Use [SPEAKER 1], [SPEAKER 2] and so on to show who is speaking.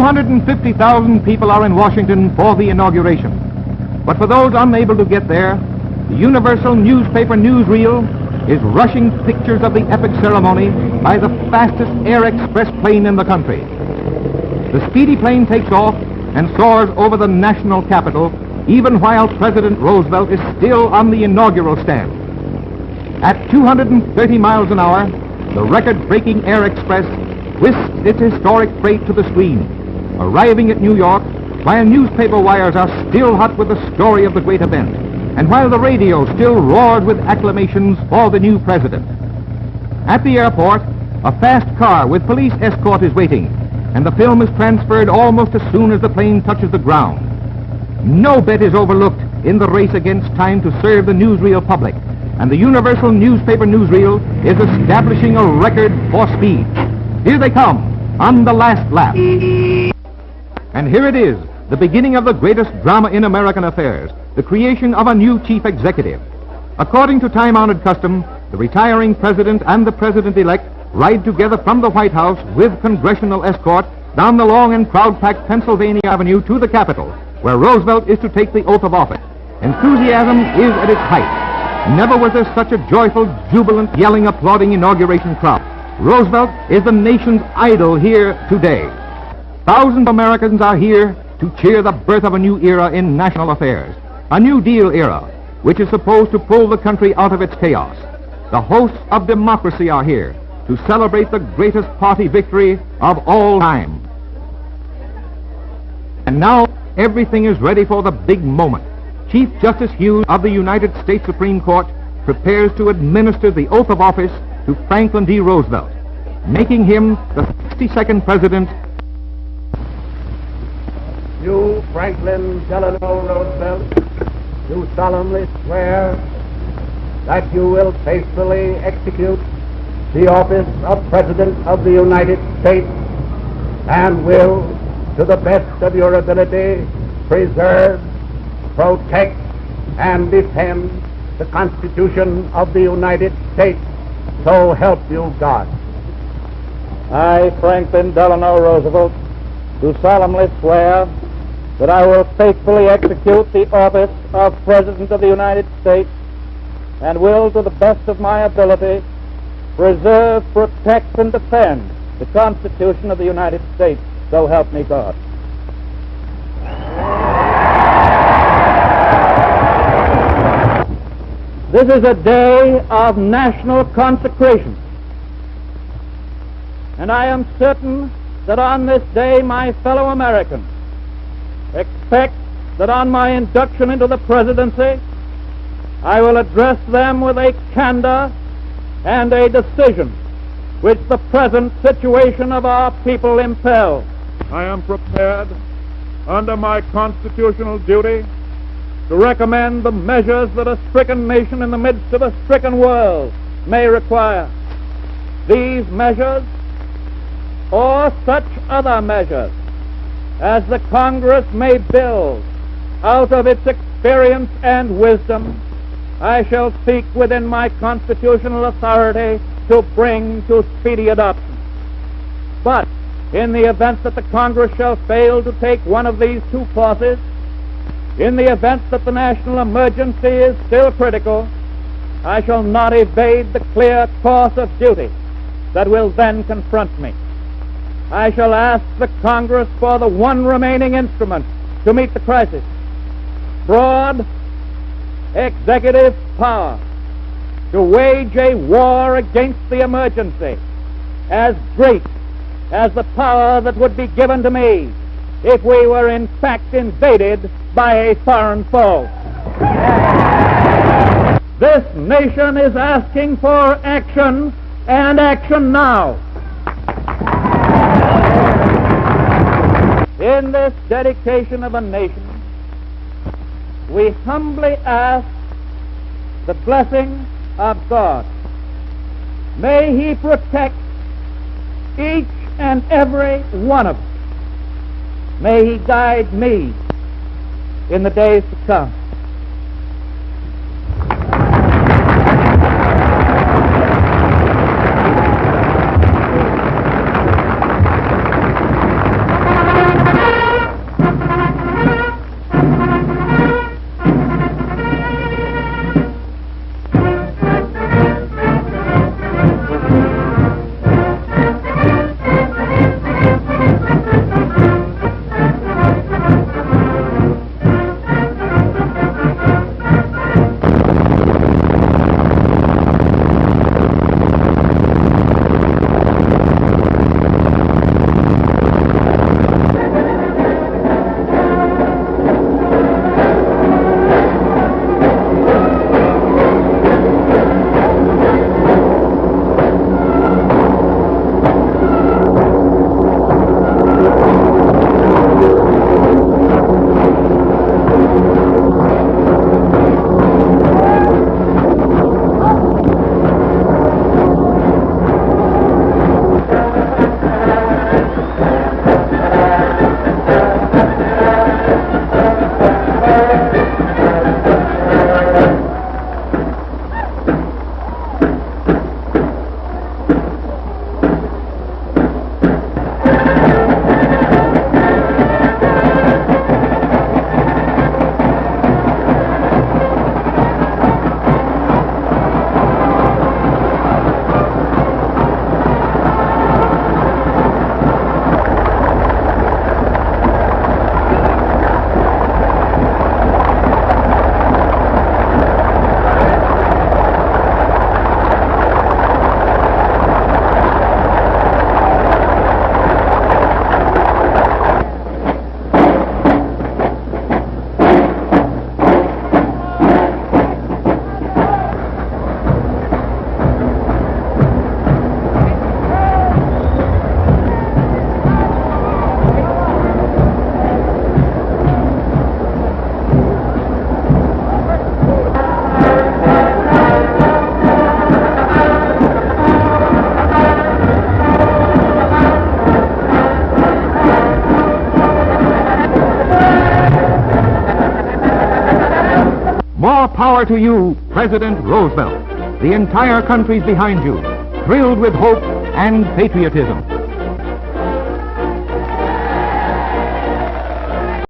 [SPEAKER 1] 250,000 people are in Washington for the inauguration. But for those unable to get there, the Universal newspaper Newsreel is rushing pictures of the epic ceremony by the fastest air express plane in the country. The speedy plane takes off and soars over the national capital, even while President Roosevelt is still on the inaugural stand. At 230 miles an hour, the record-breaking air express whisks its historic freight to the screen, arriving at New York while newspaper wires are still hot with the story of the great event, and while the radio still roars with acclamations for the new president. At the airport, a fast car with police escort is waiting, and the film is transferred almost as soon as the plane touches the ground. No bet is overlooked in the race against time to serve the newsreel public, and the Universal newspaper Newsreel is establishing a record for speed. Here they come, on the last lap. And here it is, the beginning of the greatest drama in American affairs, the creation of a new chief executive. According to time-honored custom, the retiring president and the president-elect ride together from the White House with congressional escort down the long and crowd-packed Pennsylvania Avenue to the Capitol, where Roosevelt is to take the oath of office. Enthusiasm is at its height. Never was there such a joyful, jubilant, yelling, applauding inauguration crowd. Roosevelt is the nation's idol here today. Thousands of Americans are here to cheer the birth of a new era in national affairs, a New Deal era, which is supposed to pull the country out of its chaos. The hosts of democracy are here to celebrate the greatest party victory of all time. And now everything is ready for the big moment. Chief Justice Hughes of the United States Supreme Court prepares to administer the oath of office to Franklin D. Roosevelt, making him the 62nd president.
[SPEAKER 2] You, Franklin Delano Roosevelt, do solemnly swear that you will faithfully execute the office of President of the United States and will, to the best of your ability, preserve, protect, and defend the Constitution of the United States. So help you God.
[SPEAKER 3] I, Franklin Delano Roosevelt, do solemnly swear that I will faithfully execute the office of President of the United States and will, to the best of my ability, preserve, protect, and defend the Constitution of the United States. So help me God. This is a day of national consecration, and I am certain that on this day my fellow Americans expect that on my induction into the presidency I will address them with a candor and a decision which the present situation of our people impels.
[SPEAKER 4] I am prepared, under my constitutional duty, to recommend the measures that a stricken nation in the midst of a stricken world may require. These measures, or such other measures as the Congress may build out of its experience and wisdom, I shall seek within my constitutional authority to bring to speedy adoption. But in the event that the Congress shall fail to take one of these two courses, in the event that the national emergency is still critical, I shall not evade the clear course of duty that will then confront me. I shall ask the Congress for the one remaining instrument to meet the crisis: broad executive power to wage a war against the emergency as great as the power that would be given to me if we were in fact invaded by a foreign foe. This nation is asking for action, and action now. In this dedication of a nation, we humbly ask the blessing of God. May He protect each and every one of us. May He guide me in the days to come.
[SPEAKER 1] power to you, President Roosevelt. The entire country's behind you, thrilled with hope and patriotism.